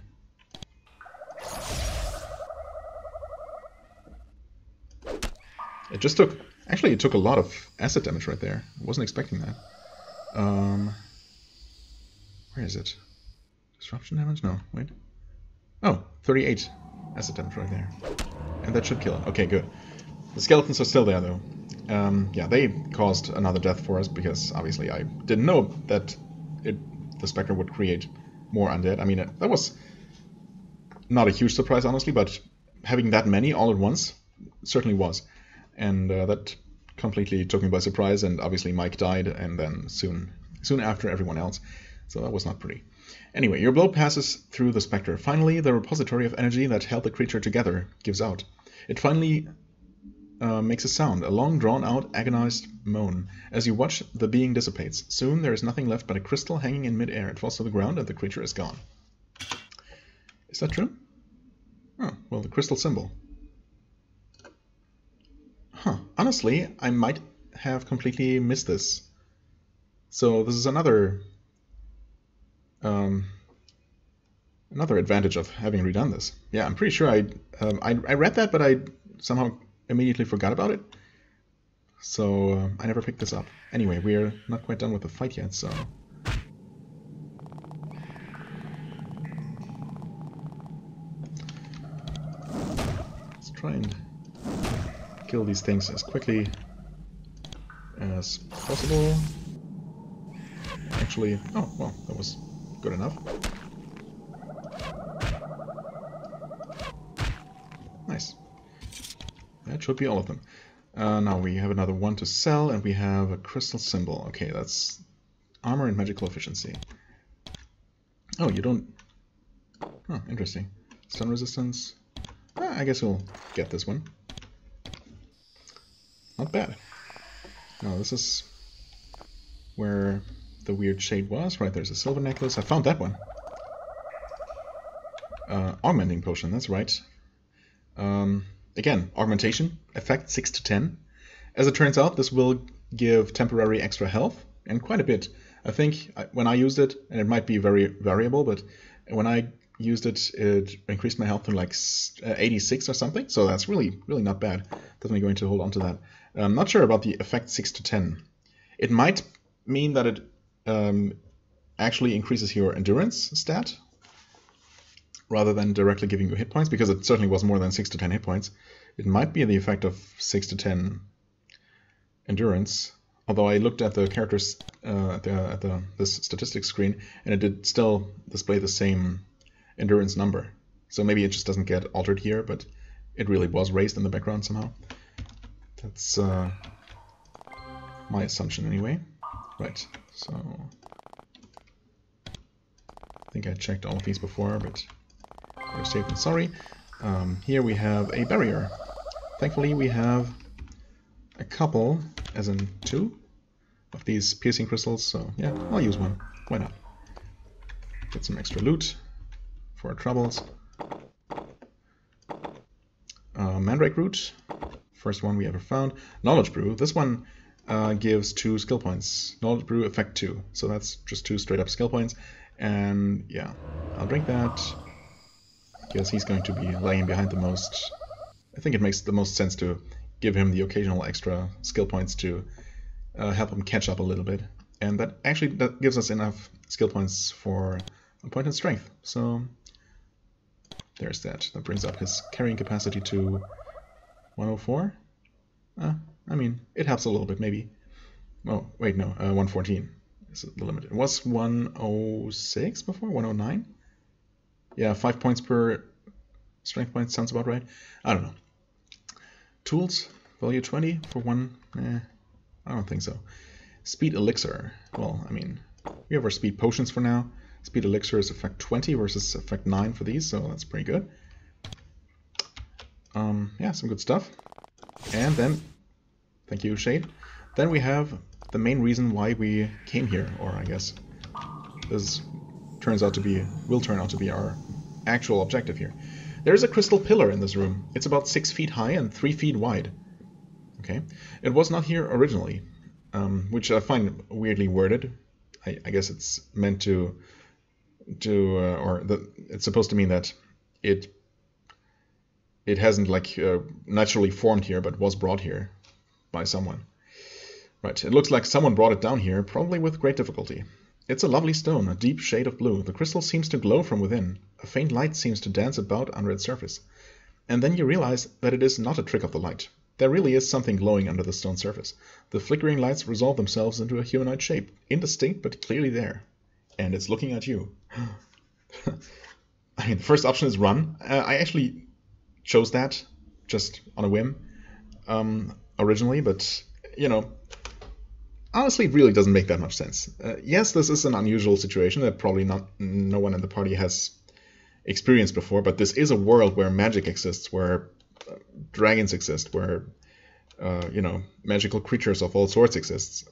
It just took Actually, it took a lot of acid damage right there. I wasn't expecting that. Where is it? Disruption damage? No, wait. Oh, 38 acid damage right there. And that should kill it. Okay, good. The skeletons are still there, though. Yeah, they caused another death for us, because obviously I didn't know that the Spectre would create more undead. I mean, that was not a huge surprise, honestly, but having that many all at once certainly was. And that completely took me by surprise, and obviously Mike died, and then soon after everyone else. So that was not pretty. Anyway, your blow passes through the Spectre. Finally, the repository of energy that held the creature together gives out. It finally makes a sound, a long drawn-out, agonized moan. As you watch, the being dissipates. Soon there is nothing left but a crystal hanging in mid-air. It falls to the ground and the creature is gone. Is that true? Oh, well, the crystal symbol. Huh. Honestly, I might have completely missed this. So this is another advantage of having redone this. Yeah, I'm pretty sure I read that, but I somehow immediately forgot about it. So I never picked this up. Anyway, we're not quite done with the fight yet, so... let's try and kill these things as quickly as possible. Actually, oh, well, that was good enough. Nice. That should be all of them. Now we have another one to sell, and we have a crystal symbol. Okay, that's armor and magical efficiency. Oh, you don't... oh, interesting. Stun resistance. I guess we'll get this one. Not bad. Now this is where the weird shade was. Right, there's a silver necklace. I found that one. Augmenting potion, that's right. Again, augmentation, effect 6 to 10. As it turns out, this will give temporary extra health, and quite a bit. I think when I used it, and it might be very variable, but when I used it, it increased my health to like 86 or something, so that's really not bad. Definitely going to hold on to that. I'm not sure about the effect 6 to 10. It might mean that it actually increases your endurance stat, rather than directly giving you hit points, because it certainly was more than 6 to 10 hit points. It might be the effect of 6 to 10 endurance, although I looked at the characters at this statistics screen, and it did still display the same endurance number. So maybe it just doesn't get altered here, but it really was raised in the background somehow. That's my assumption anyway. Right, so I think I checked all of these before, but we're safe and sorry. Here we have a barrier. Thankfully we have a couple, as in 2, of these piercing crystals, so yeah, I'll use one. Why not? Get some extra loot for our troubles. Mandrake root, first one we ever found. Knowledge brew, this one gives 2 skill points. Knowledge brew effect 2, so that's just 2 straight up skill points. And yeah, I'll drink that, because he's going to be lagging behind the most. I think it makes the most sense to give him the occasional extra skill points to help him catch up a little bit. And that gives us enough skill points for a point in strength. So there's that. That brings up his carrying capacity to 104. I mean, it helps a little bit, maybe. Oh, wait, no, 114 is the limit. It was 106 before, 109? Yeah, 5 points per strength point sounds about right. I don't know. Tools, value 20 for 1. I don't think so. Speed elixir. Well, I mean, we have our speed potions for now. Speed elixir is effect 20 versus effect 9 for these, so that's pretty good. Yeah, some good stuff. And then, thank you, Shade. Then we have the main reason why we came here, or I guess this will turn out to be our actual objective here. There is a crystal pillar in this room. It's about 6 feet high and 3 feet wide. Okay, it was not here originally, which I find weirdly worded. I guess it's meant it's supposed to mean that it hasn't like naturally formed here, but was brought here by someone. Right, it looks like someone brought it down here, probably with great difficulty. It's a lovely stone, a deep shade of blue. The crystal seems to glow from within. A faint light seems to dance about under its surface. And then you realize that it is not a trick of the light. There really is something glowing under the stone surface. The flickering lights resolve themselves into a humanoid shape, indistinct but clearly there. And it's looking at you. I mean, the first option is run. I actually chose that just on a whim originally, but, you know, honestly, it really doesn't make that much sense. Yes, this is an unusual situation that probably no one in the party has experienced before, but this is a world where magic exists, where dragons exist, where you know, magical creatures of all sorts exist.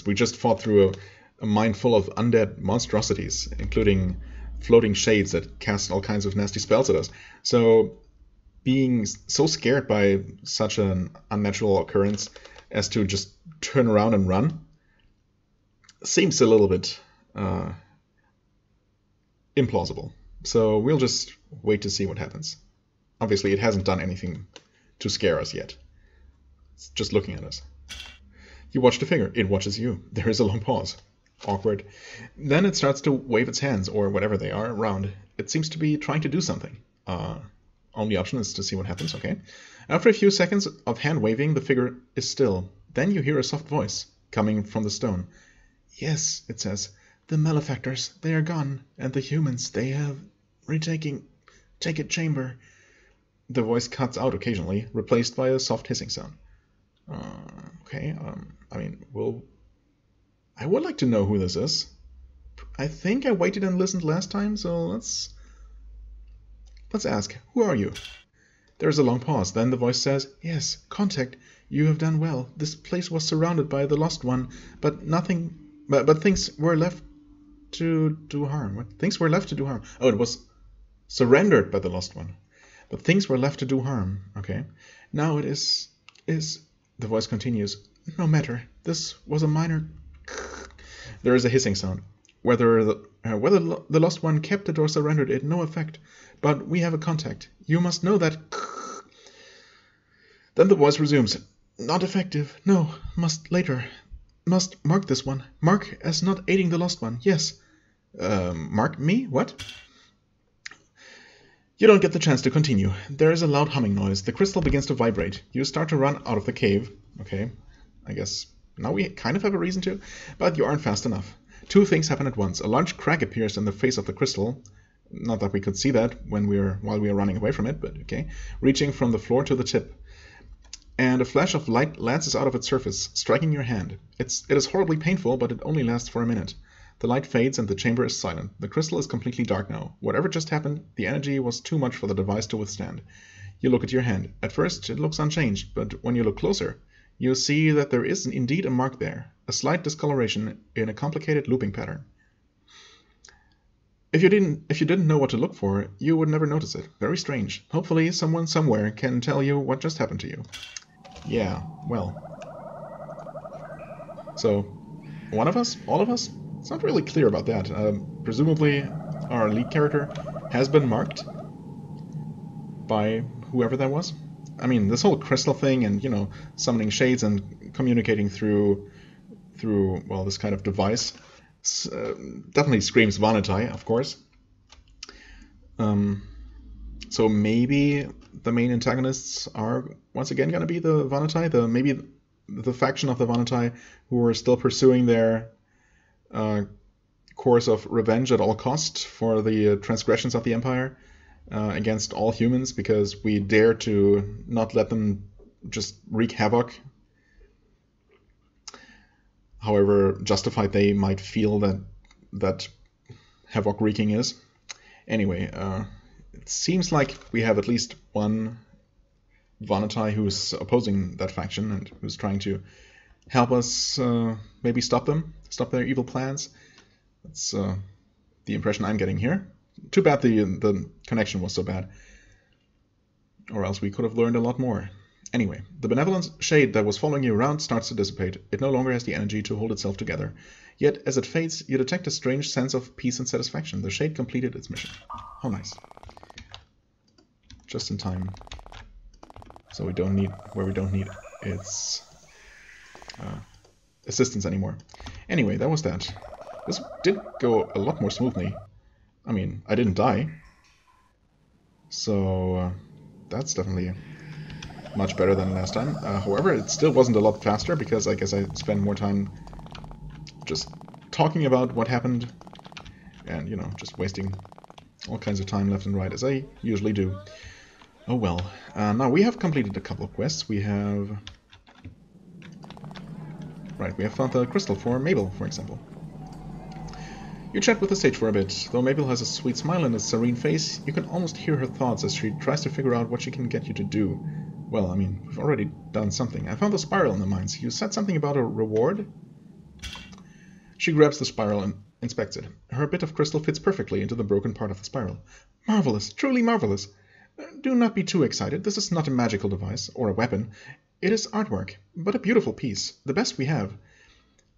We just fought through a mine full of undead monstrosities, including floating shades that cast all kinds of nasty spells at us. So being so scared by such an unnatural occurrence as to just turn around and run seems a little bit implausible. So we'll just wait to see what happens. Obviously, it hasn't done anything to scare us yet. It's just looking at us. You watch the figure. It watches you. There is a long pause. Awkward. Then it starts to wave its hands, or whatever they are, around. It seems to be trying to do something. Only option is to see what happens, okay? After a few seconds of hand waving, the figure is still. Then you hear a soft voice coming from the stone. Yes, it says, the malefactors, they are gone, and the humans, they have take it chamber. The voice cuts out occasionally, replaced by a soft hissing sound. Okay, I mean, I would like to know who this is. I think I waited and listened last time, so let's ask. Who are you? There is a long pause. Then the voice says, yes, contact. You have done well. This place was surrounded by the Lost One, but things were left to do harm. What? Things were left to do harm. Oh, it was surrendered by the Lost One. But things were left to do harm. Okay. Now it is... The voice continues. No matter. This was a minor... There is a hissing sound. Whether the Lost One kept it or surrendered it, no effect. But we have a contact. You must know that... Then the voice resumes. Not effective. No. Must later. Must mark this one. Mark as not aiding the Lost One. Yes. Mark me? What? You don't get the chance to continue. There is a loud humming noise. The crystal begins to vibrate. You start to run out of the cave. Okay. I guess now we kind of have a reason to, but you aren't fast enough. Two things happen at once. A large crack appears in the face of the crystal. Not that we could see that while we were running away from it, but okay. Reaching from the floor to the tip. And a flash of light lances out of its surface, striking your hand. It is horribly painful, but it only lasts for a minute. The light fades and the chamber is silent. The crystal is completely dark now. Whatever just happened, the energy was too much for the device to withstand. You look at your hand. At first, it looks unchanged, but when you look closer, you see that there is indeed a mark there, a slight discoloration in a complicated looping pattern. If you didn't know what to look for, you would never notice it. Very strange. Hopefully, someone somewhere can tell you what just happened to you. Yeah, well. So, one of us? All of us? It's not really clear about that. Presumably, our lead character has been marked by whoever that was. I mean, this whole crystal thing and, you know, summoning shades and communicating through well, this kind of device definitely screams Avernites, of course. So maybe the main antagonists are once again going to be the Avernites, maybe the faction of the Avernites who are still pursuing their course of revenge at all cost for the transgressions of the Empire against all humans, because we dare to not let them just wreak havoc, however justified they might feel that havoc wreaking is. Anyway, it seems like we have at least one Avernites who's opposing that faction and who's trying to help us maybe stop their evil plans. That's the impression I'm getting here. Too bad the connection was so bad, or else we could have learned a lot more. Anyway, the benevolent shade that was following you around starts to dissipate. It no longer has the energy to hold itself together. Yet, as it fades, you detect a strange sense of peace and satisfaction. The shade completed its mission. How nice. Just in time. So we don't need its assistance anymore. Anyway, that was that. This did go a lot more smoothly. I mean, I didn't die. So that's definitely much better than last time. However, it still wasn't a lot faster because I guess I spent more time just talking about what happened and, you know, just wasting all kinds of time left and right as I usually do. Oh well. Now we have completed a couple of quests. We have... Right, we have found the crystal for Mabel, for example. You chat with the sage for a bit. Though Mabel has a sweet smile on her serene face, you can almost hear her thoughts as she tries to figure out what she can get you to do. Well, I mean, we've already done something. I found the spiral in the mines. You said something about a reward? She grabs the spiral and inspects it. Her bit of crystal fits perfectly into the broken part of the spiral. Marvelous! Truly marvelous! Do not be too excited. This is not a magical device, or a weapon. It is artwork, but a beautiful piece, the best we have.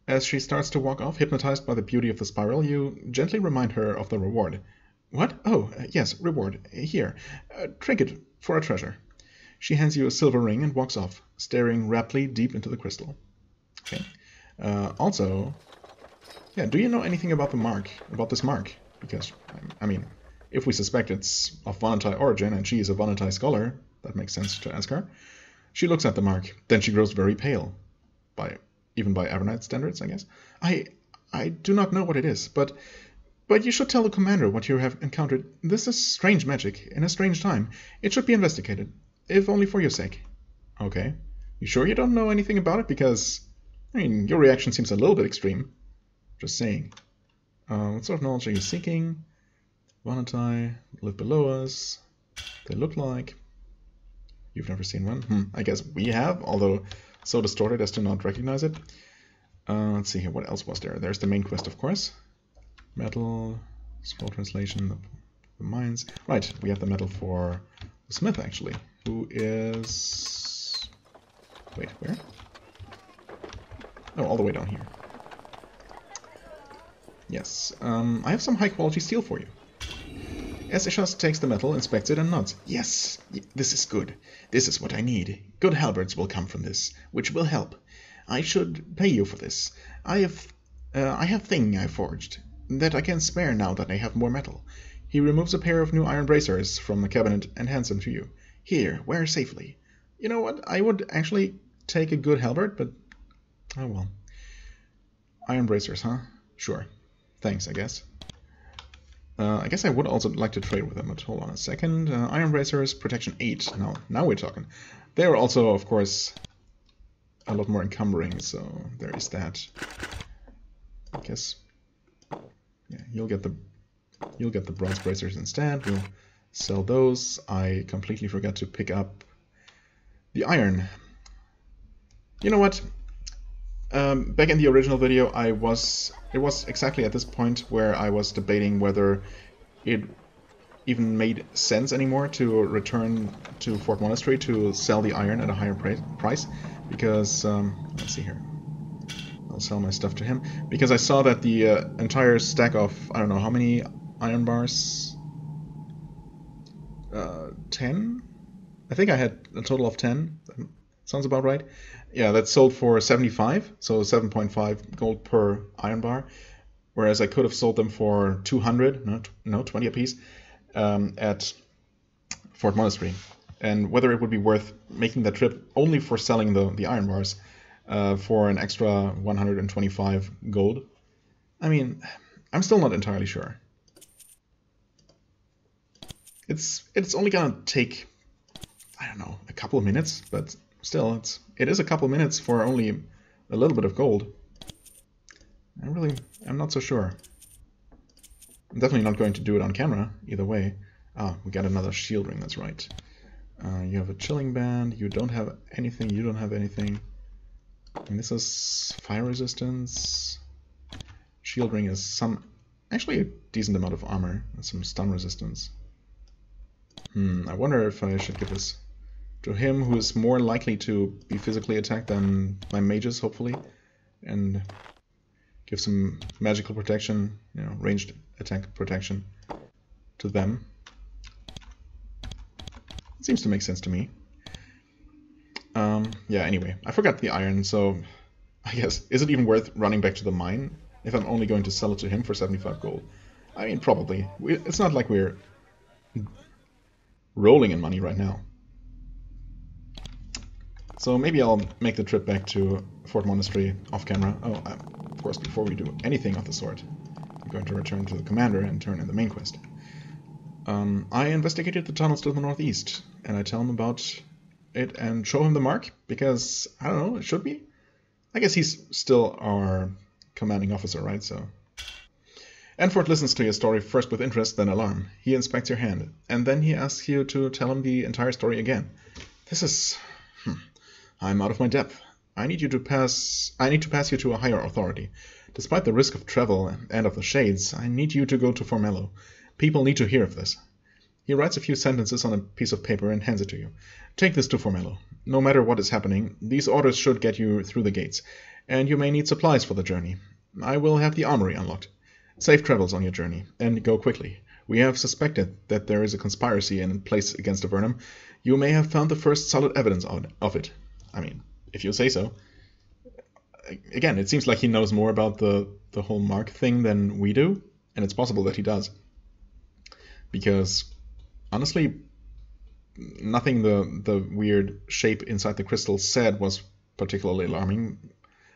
As she starts to walk off, hypnotized by the beauty of the spiral, you gently remind her of the reward. What? Oh, yes, reward. Here. Trinket for a treasure. She hands you a silver ring and walks off, staring raptly deep into the crystal. Okay. Also, yeah, do you know anything about the mark? About this mark? Because, I mean, if we suspect it's of Avernites origin and she is a Avernites scholar, that makes sense to ask her. She looks at the mark. Then she grows very pale. Even by Avernite standards, I guess. I do not know what it is, but you should tell the commander what you have encountered. This is strange magic, in a strange time. It should be investigated, if only for your sake. Okay. You sure you don't know anything about it? Because, I mean, your reaction seems a little bit extreme. Just saying. What sort of knowledge are you seeking? Avernites live below us. They look like... You've never seen one? I guess we have, although... so distorted as to not recognize it. Let's see here, what else was there? There's the main quest, of course. Metal, scroll translation, the mines. Right, we have the metal for the smith, actually, who is... Wait, where? Oh, all the way down here. Yes, I have some high-quality steel for you. Esishas takes the metal, inspects it, and nods. Yes, this is good. This is what I need. Good halberds will come from this, which will help. I should pay you for this. I have thing I forged, that I can spare now that I have more metal. He removes a pair of new iron bracers from the cabinet and hands them to you. Here, wear safely. You know what? I would actually take a good halberd, but... oh well. Iron bracers, huh? Sure. Thanks, I guess. I guess I would also like to trade with them, but hold on a second. Iron bracers, protection 8. Now we're talking. They are also, of course, a lot more encumbering, so there is that. I guess, yeah, you'll get the bronze bracers instead. We'll sell those. I completely forgot to pick up the iron. You know what? Back in the original video, it was exactly at this point where I was debating whether it even made sense anymore to return to Fort Monastery to sell the iron at a higher price, because, let's see here, I'll sell my stuff to him, because I saw that the entire stack of, I don't know, how many iron bars? 10? I think I had a total of 10. Sounds about right. Yeah, that sold for 75, so 7.5 gold per iron bar, whereas I could have sold them for 200, no, 20 apiece, at Fort Monastery. And whether it would be worth making that trip only for selling the iron bars for an extra 125 gold, I mean, I'm still not entirely sure. It's only gonna take, I don't know, a couple of minutes, but still, it is a couple minutes for only a little bit of gold. I'm not so sure. I'm definitely not going to do it on camera, either way. Ah, we got another shield ring, that's right. You have a chilling band, you don't have anything, you don't have anything. And this is fire resistance. Shield ring is actually a decent amount of armor, and some stun resistance. I wonder if I should give this to him, who is more likely to be physically attacked than my mages, hopefully, and give some magical protection, ranged attack protection to them. It seems to make sense to me. Yeah, anyway, I forgot the iron, so I guess. Is it even worth running back to the mine if I'm only going to sell it to him for 75 gold? I mean, probably. It's not like we're rolling in money right now. So maybe I'll make the trip back to Fort Monastery off camera. Oh, of course, before we do anything of the sort, I'm going to return to the commander and turn in the main quest. I investigated the tunnels to the northeast, and I tell him about it and show him the mark, because, I don't know, it should be? I guess he's still our commanding officer, right? So. Enford listens to your story first with interest, then alarm. He inspects your hand, and then he asks you to tell him the entire story again. This is... I'm out of my depth. I need to pass you to a higher authority. Despite the risk of travel and of the shades, I need you to go to Formello. People need to hear of this. He writes a few sentences on a piece of paper and hands it to you. Take this to Formello. No matter what is happening, these orders should get you through the gates, and you may need supplies for the journey. I will have the armory unlocked. Safe travels on your journey, and go quickly. We have suspected that there is a conspiracy in place against Avernum. You may have found the first solid evidence of it. I mean, if you say so. Again, it seems like he knows more about the whole mark thing than we do, and it's possible that he does. Because, honestly, nothing the weird shape inside the crystal said was particularly alarming,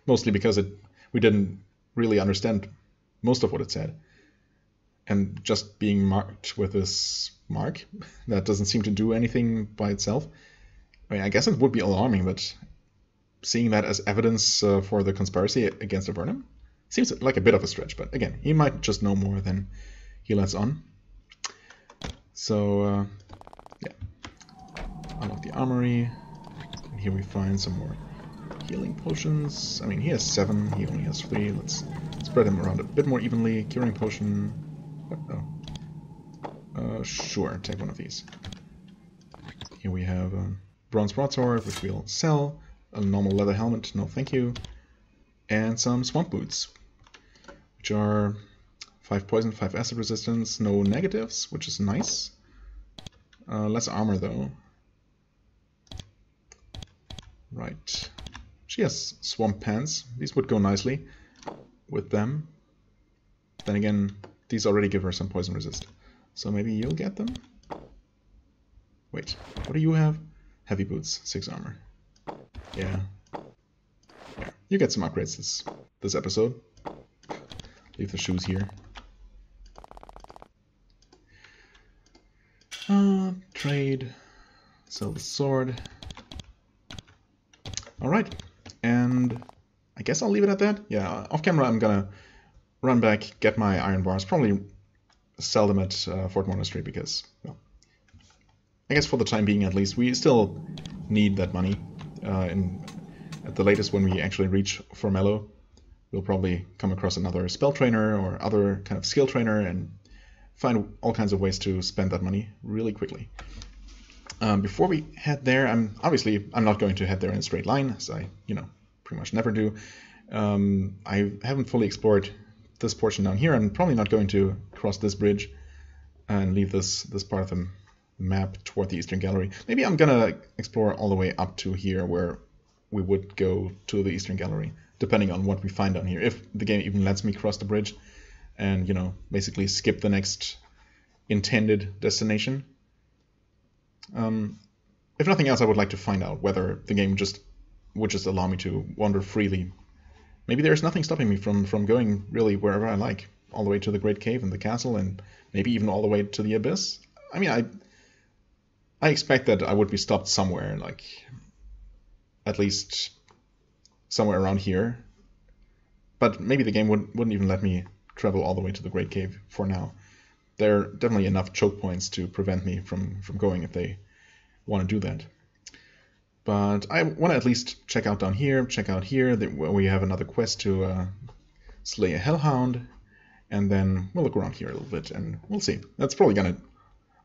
mostly because we didn't really understand most of what it said. And just being marked with this mark, that doesn't seem to do anything by itself. I mean, I guess it would be alarming, but seeing that as evidence for the conspiracy against Avernum seems like a bit of a stretch. But again, he might just know more than he lets on. So, yeah. Unlock the armory. And here we find some more healing potions. I mean, he has 7, he only has 3. Let's spread them around a bit more evenly. Curing potion. Oh. Sure, take one of these. Here we have a bronze broadsword, which we'll sell. A normal leather helmet, no thank you. And some swamp boots, which are 5 poison, 5 acid resistance, no negatives, which is nice. Less armor though. Right. She has swamp pants. These would go nicely with them. Then again, these already give her some poison resist. So maybe you'll get them? Wait, what do you have? Heavy boots, 6 armor. Yeah. You get some upgrades this episode. Leave the shoes here. Trade. Sell the sword. Alright. And I guess I'll leave it at that. Yeah, off camera I'm gonna run back, get my iron bars, probably sell them at Fort Monastery because, well, I guess for the time being at least, we still need that money. At the latest, when we actually reach Formello, we'll probably come across another spell trainer or other kind of skill trainer and find all kinds of ways to spend that money really quickly. Before we head there, I'm not going to head there in a straight line, as I, pretty much never do. I haven't fully explored this portion down here. I'm probably not going to cross this bridge and leave this part of the map toward the Eastern Gallery. Maybe I'm gonna explore all the way up to here where we would go to the Eastern Gallery, depending on what we find down here. If the game even lets me cross the bridge and, basically skip the next intended destination. If nothing else, I would like to find out whether the game would just allow me to wander freely. Maybe there's nothing stopping me from going really wherever I like, all the way to the Great Cave and the castle, and maybe even all the way to the Abyss. I mean, I expect that I would be stopped somewhere, like at least somewhere around here. But maybe the game wouldn't even let me travel all the way to the Great Cave for now. There are definitely enough choke points to prevent me from going if they want to do that. But I want to at least check out down here, check out here, where we have another quest to slay a hellhound, and then we'll look around here a little bit, and we'll see.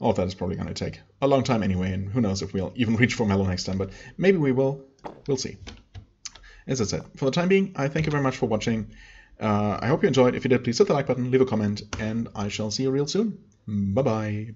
All of that is probably gonna take a long time anyway, and who knows if we'll even reach Formello next time, but maybe we will. We'll see. As I said, for the time being, I thank you very much for watching. I hope you enjoyed. If you did, please hit the like button, leave a comment, and I shall see you real soon. Bye-bye.